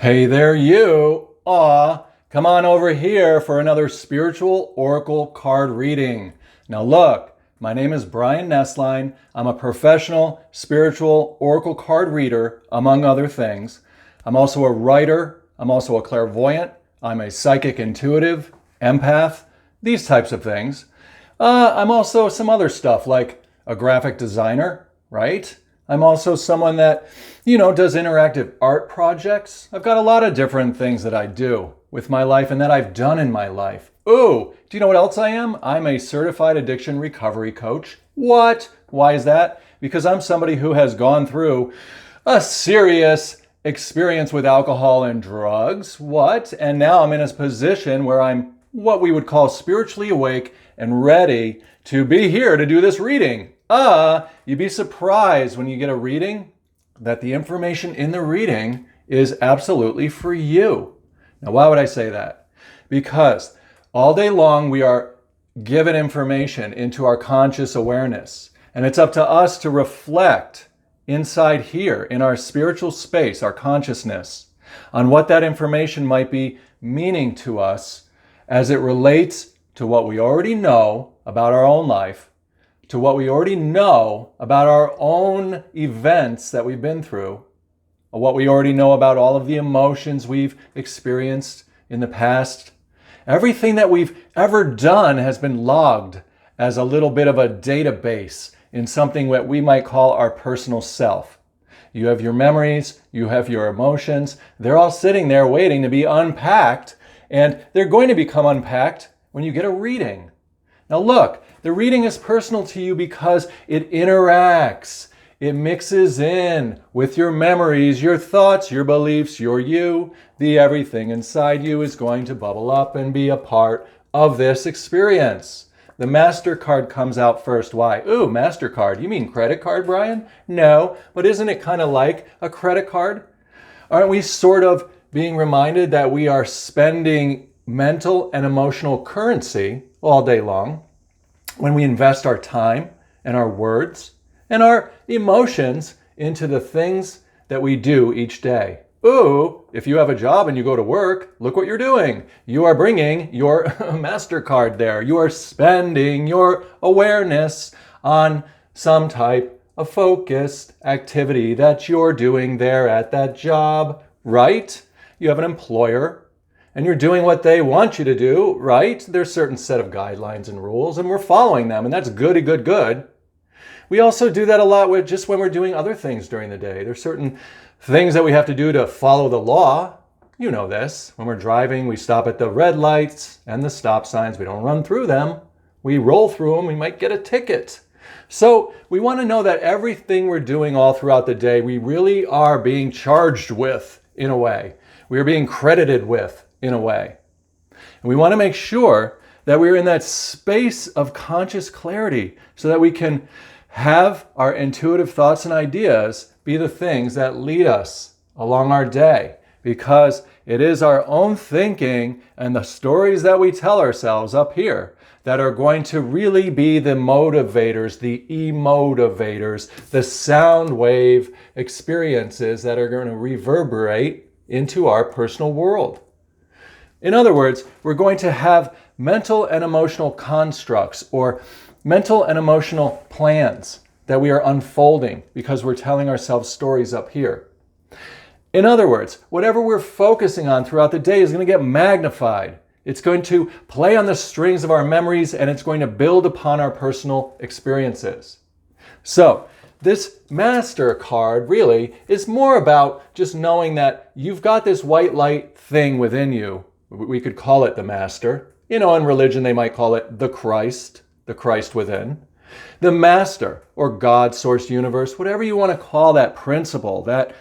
Hey there, you! Come on over here for another spiritual oracle card reading. Now look, my name is Brian Nesline. I'm a professional spiritual oracle card reader, among other things. I'm also a writer. I'm also a clairvoyant. I'm a psychic intuitive, empath, these types of things. I'm also some other stuff like a graphic designer, right? I'm also someone that, does interactive art projects. I've got a lot of different things that I do with my life and that I've done in my life. Ooh, do you know what else I am? I'm a certified addiction recovery coach. What? Why is that? Because I'm somebody who has gone through a serious experience with alcohol and drugs. What? And now I'm in a position where I'm what we would call spiritually awake and ready to be here to do this reading. You'd be surprised when you get a reading that the information in the reading is absolutely for you. Now, why would I say that? Because all day long we are given information into our conscious awareness, and it's up to us to reflect inside here in our spiritual space, our consciousness, on what that information might be meaning to us as it relates to what we already know about our own life, to what we already know about our own events that we've been through, or what we already know about all of the emotions we've experienced in the past. Everything that we've ever done has been logged as a little bit of a database in something that we might call our personal self. You have your memories, you have your emotions, they're all sitting there waiting to be unpacked, and they're going to become unpacked when you get a reading. Now look, the reading is personal to you because it interacts. It mixes in with your memories, your thoughts, your beliefs, your you. The everything inside you is going to bubble up and be a part of this experience. The MasterCard comes out first. Why? Ooh, MasterCard. You mean credit card, Brian? No, but isn't it kind of like a credit card? Aren't we sort of being reminded that we are spending mental and emotional currency all day long when we invest our time and our words and our emotions into the things that we do each day? Ooh, if you have a job and you go to work, look what you're doing. You are bringing your MasterCard there. You are spending your awareness on some type of focused activity that you're doing there at that job, right? You have an employer and you're doing what they want you to do, right? There's a certain set of guidelines and rules and we're following them, and that's goody good. We also do that a lot with just when we're doing other things during the day. There's certain things that we have to do to follow the law. You know this. When we're driving, we stop at the red lights and the stop signs. We don't run through them. We roll through them. We might get a ticket. So we want to know that everything we're doing all throughout the day, we really are being charged with in a way. We are being credited with in a way. And we want to make sure that we're in that space of conscious clarity so that we can have our intuitive thoughts and ideas be the things that lead us along our day, because it is our own thinking and the stories that we tell ourselves up here that are going to really be the motivators, the emotivators, the sound wave experiences that are going to reverberate into our personal world. In other words, we're going to have mental and emotional constructs or mental and emotional plans that we are unfolding because we're telling ourselves stories up here. In other words, whatever we're focusing on throughout the day is going to get magnified. It's going to play on the strings of our memories and it's going to build upon our personal experiences. So, this MasterCard really is more about just knowing that you've got this white light thing within you. We could call it the Master. In religion they might call it the Christ within. The Master or God, Source, Universe, whatever you want to call that principle, that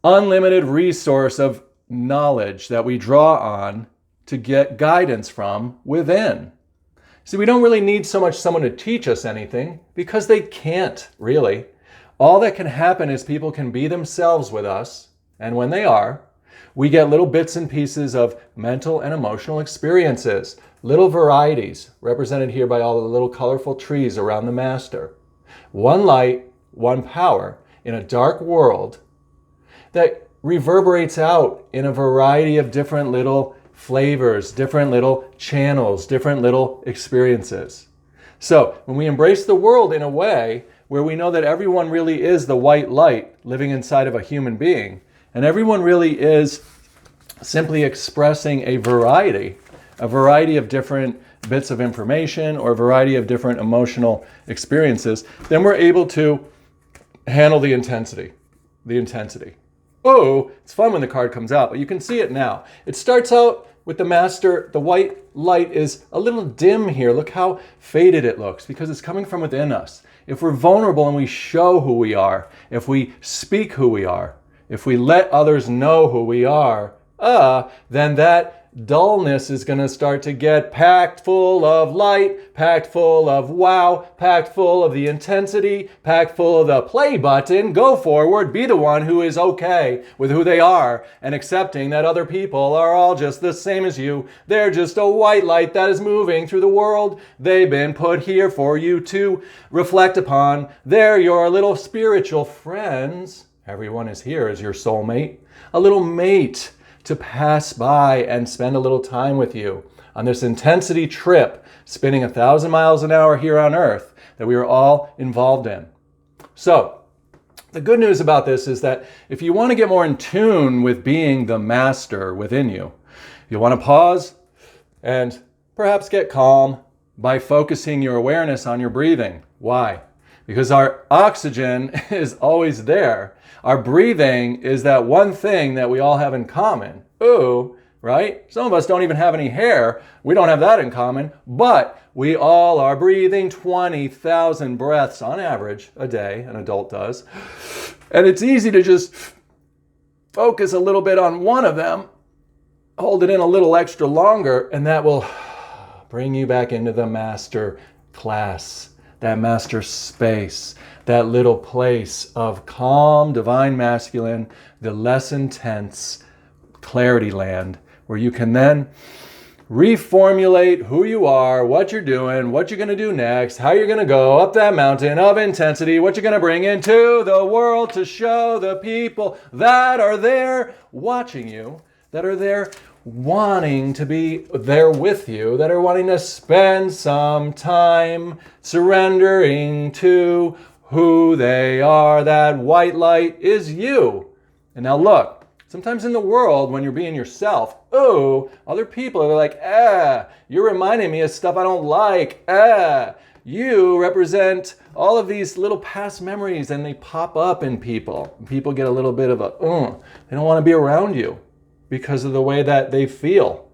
unlimited resource of knowledge that we draw on to get guidance from within. See, we don't really need so much someone to teach us anything because they can't really. All that can happen is people can be themselves with us, and when they are, we get little bits and pieces of mental and emotional experiences, little varieties represented here by all the little colorful trees around the Master. One light, one power in a dark world that reverberates out in a variety of different little flavors, different little channels, different little experiences. So when we embrace the world in a way where we know that everyone really is the white light living inside of a human being, and everyone really is simply expressing a variety of different bits of information or a variety of different emotional experiences, then we're able to handle the intensity. Oh, it's fun when the card comes out, but you can see it now. It starts out with the Master. The white light is a little dim here. Look how faded it looks because it's coming from within us. If we're vulnerable and we show who we are, if we speak who we are, if we let others know who we are, then that dullness is going to start to get packed full of light, packed full of wow, packed full of the intensity, packed full of the play button. Go forward, be the one who is okay with who they are and accepting that other people are all just the same as you. They're just a white light that is moving through the world. They've been put here for you to reflect upon. They're your little spiritual friends. Everyone is here as your soulmate, a little mate to pass by and spend a little time with you on this intensity trip, spinning 1,000 miles an hour here on Earth that we are all involved in. So, the good news about this is that if you want to get more in tune with being the master within you, you'll want to pause and perhaps get calm by focusing your awareness on your breathing. Why? Because our oxygen is always there. Our breathing is that one thing that we all have in common. Ooh, right? Some of us don't even have any hair. We don't have that in common, but we all are breathing 20,000 breaths on average a day, an adult does. And it's easy to just focus a little bit on one of them, hold it in a little extra longer, and that will bring you back into the master class, that master space, that little place of calm, divine masculine, the less intense clarity land, where you can then reformulate who you are, what you're doing, what you're going to do next, how you're going to go up that mountain of intensity, what you're going to bring into the world to show the people that are there watching you, that are there wanting to be there with you, that are wanting to spend some time surrendering to who they are. That white light is you. And now look, sometimes in the world when you're being yourself, other people are like, you're reminding me of stuff I don't like. You represent all of these little past memories and they pop up in people. People get a little bit of they don't want to be around you because of the way that they feel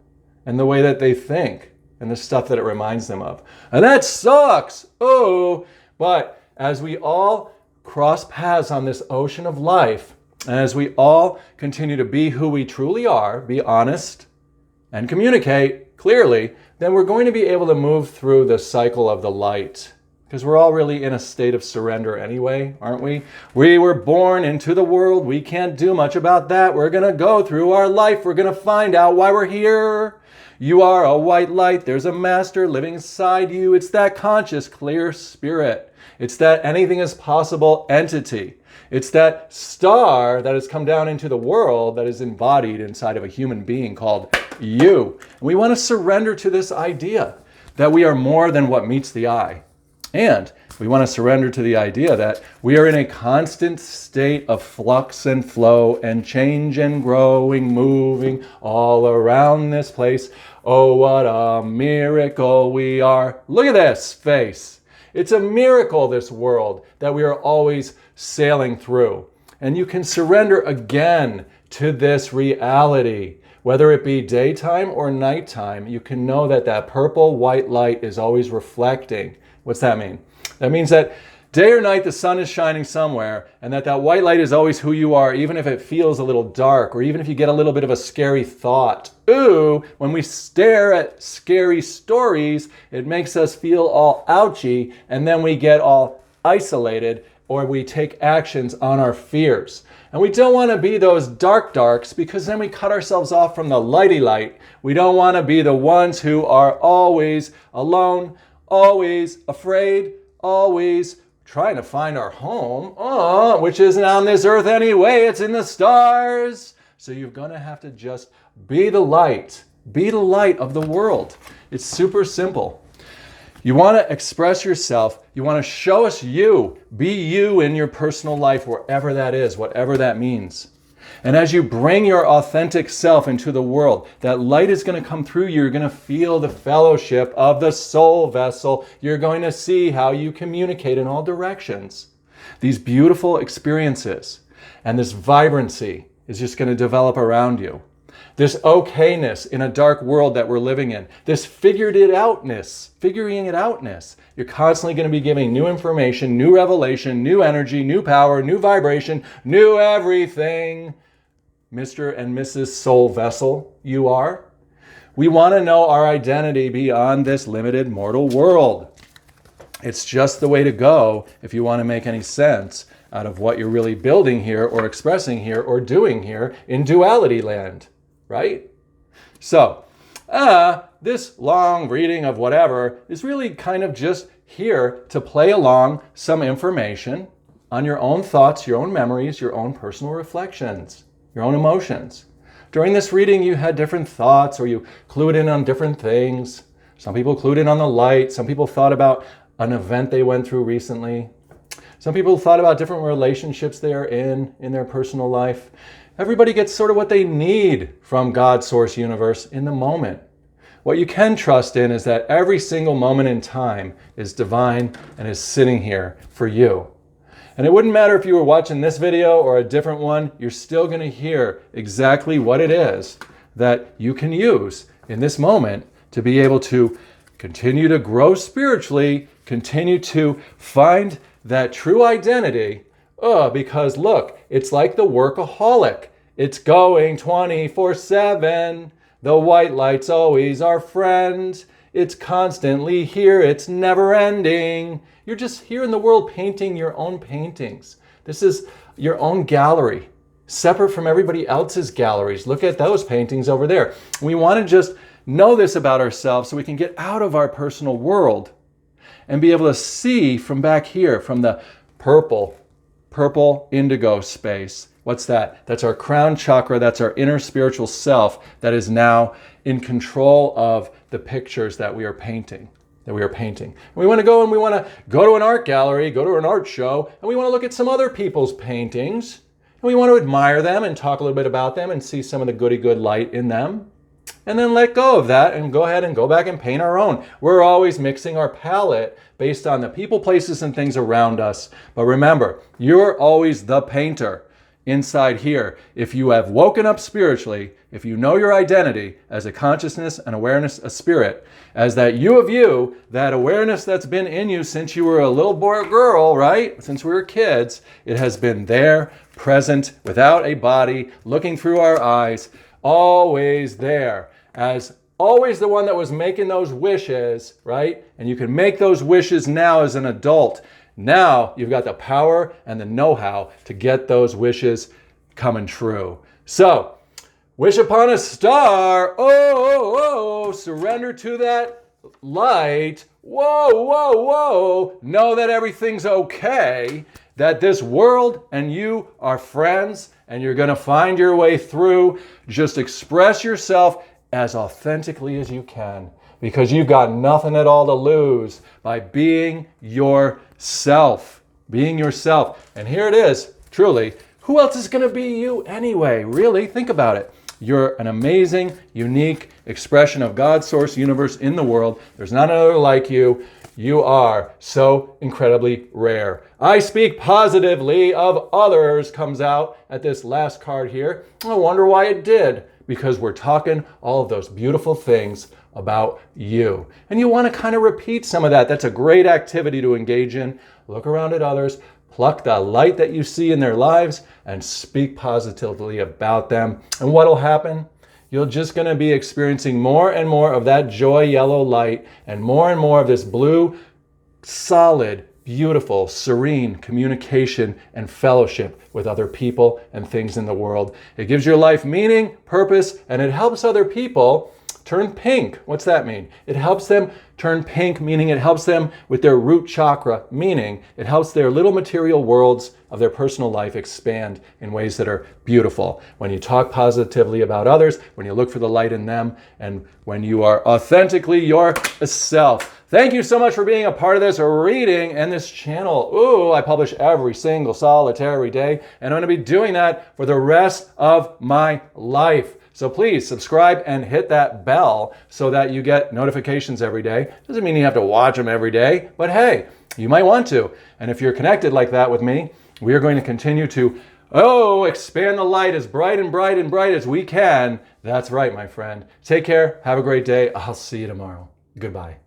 and the way that they think and the stuff that it reminds them of. And that sucks. But as we all cross paths on this ocean of life, and as we all continue to be who we truly are, be honest, and communicate clearly, then we're going to be able to move through the cycle of the light. Because we're all really in a state of surrender anyway, aren't we? We were born into the world. We can't do much about that. We're going to go through our life. We're going to find out why we're here. You are a white light. There's a master living inside you. It's that conscious, clear spirit. It's that anything is possible entity. It's that star that has come down into the world that is embodied inside of a human being called you. And we want to surrender to this idea that we are more than what meets the eye. And we want to surrender to the idea that we are in a constant state of flux and flow and change and growing, moving all around this place. Oh, what a miracle we are. Look at this face. It's a miracle, this world, that we are always sailing through. And you can surrender again to this reality. Whether it be daytime or nighttime, you can know that that purple white light is always reflecting. What's that mean? That means that day or night, the sun is shining somewhere, and that white light is always who you are, even if it feels a little dark, or even if you get a little bit of a scary thought. When we stare at scary stories, it makes us feel all ouchy, and then we get all isolated, or we take actions on our fears. And we don't want to be those darks, because then we cut ourselves off from the lighty light. We don't want to be the ones who are always alone, always afraid, always trying to find our home, which isn't on this earth anyway, it's in the stars. So you're going to have to just be the light. Be the light of the world. It's super simple. You want to express yourself. You want to show us you. Be you in your personal life, wherever that is, whatever that means. And as you bring your authentic self into the world, that light is going to come through you. You're going to feel the fellowship of the soul vessel. You're going to see how you communicate in all directions. These beautiful experiences and this vibrancy is just going to develop around you. This okayness in a dark world that we're living in, this figuring it outness. You're constantly going to be giving new information, new revelation, new energy, new power, new vibration, new everything. Mr. and Mrs. Soul Vessel, you are. We want to know our identity beyond this limited mortal world. It's just the way to go if you want to make any sense out of what you're really building here or expressing here or doing here in duality land. Right? So, this long reading of whatever is really kind of just here to play along some information on your own thoughts, your own memories, your own personal reflections, your own emotions. During this reading, you had different thoughts or you clued in on different things. Some people clued in on the light. Some people thought about an event they went through recently. Some people thought about different relationships they are in their personal life. Everybody gets sort of what they need from God, Source, Universe in the moment. What you can trust in is that every single moment in time is divine and is sitting here for you. And it wouldn't matter if you were watching this video or a different one, you're still going to hear exactly what it is that you can use in this moment to be able to continue to grow spiritually, continue to find that true identity. Because look, it's like the workaholic. It's going 24/7. The white light's always our friend. It's constantly here. It's never ending. You're just here in the world painting your own paintings. This is your own gallery, separate from everybody else's galleries. Look at those paintings over there. We want to just know this about ourselves so we can get out of our personal world and be able to see from back here, from the purple indigo space. What's that? That's our crown chakra. That's our inner spiritual self that is now in control of the pictures that we are painting. And we want to go to an art gallery, go to an art show, and we want to look at some other people's paintings. And we want to admire them and talk a little bit about them and see some of the goody good light in them. And then let go of that and go ahead and go back and paint our own. We're always mixing our palette based on the people, places, and things around us. But remember, you're always the painter inside here. If you have woken up spiritually, if you know your identity as a consciousness, an awareness, a spirit, as that you of you, that awareness that's been in you since you were a little boy or girl, right? Since we were kids, it has been there, present, without a body, looking through our eyes, always there, as always the one that was making those wishes, right? And you can make those wishes now as an adult. Now you've got the power and the know-how to get those wishes coming true. So, wish upon a star. Surrender to that light. Whoa. Know that everything's okay. That this world and you are friends and you're going to find your way through. Just express yourself as authentically as you can, because you've got nothing at all to lose by being yourself. Being yourself. And here it is, truly. Who else is going to be you anyway? Really, think about it. You're an amazing, unique expression of God, Source, Universe in the world. There's not another like you. You are so incredibly rare. I speak positively of others comes out at this last card here. I wonder why it did. Because we're talking all of those beautiful things about you. And you want to kind of repeat some of that. That's a great activity to engage in. Look around at others, pluck the light that you see in their lives, and speak positively about them. And what'll happen? You're just going to be experiencing more and more of that joy yellow light and more of this blue, solid, beautiful, serene communication and fellowship with other people and things in the world. It gives your life meaning, purpose, and it helps other people turn pink. What's that mean? It helps them turn pink, meaning it helps them with their root chakra, meaning it helps their little material worlds of their personal life expand in ways that are beautiful. When you talk positively about others, when you look for the light in them, and when you are authentically yourself. Thank you so much for being a part of this reading and this channel. Ooh, I publish every single solitary day, and I'm going to be doing that for the rest of my life. So please subscribe and hit that bell so that you get notifications every day. Doesn't mean you have to watch them every day, but hey, you might want to. And if you're connected like that with me, we are going to continue to, expand the light as bright and bright and bright as we can. That's right, my friend. Take care. Have a great day. I'll see you tomorrow. Goodbye.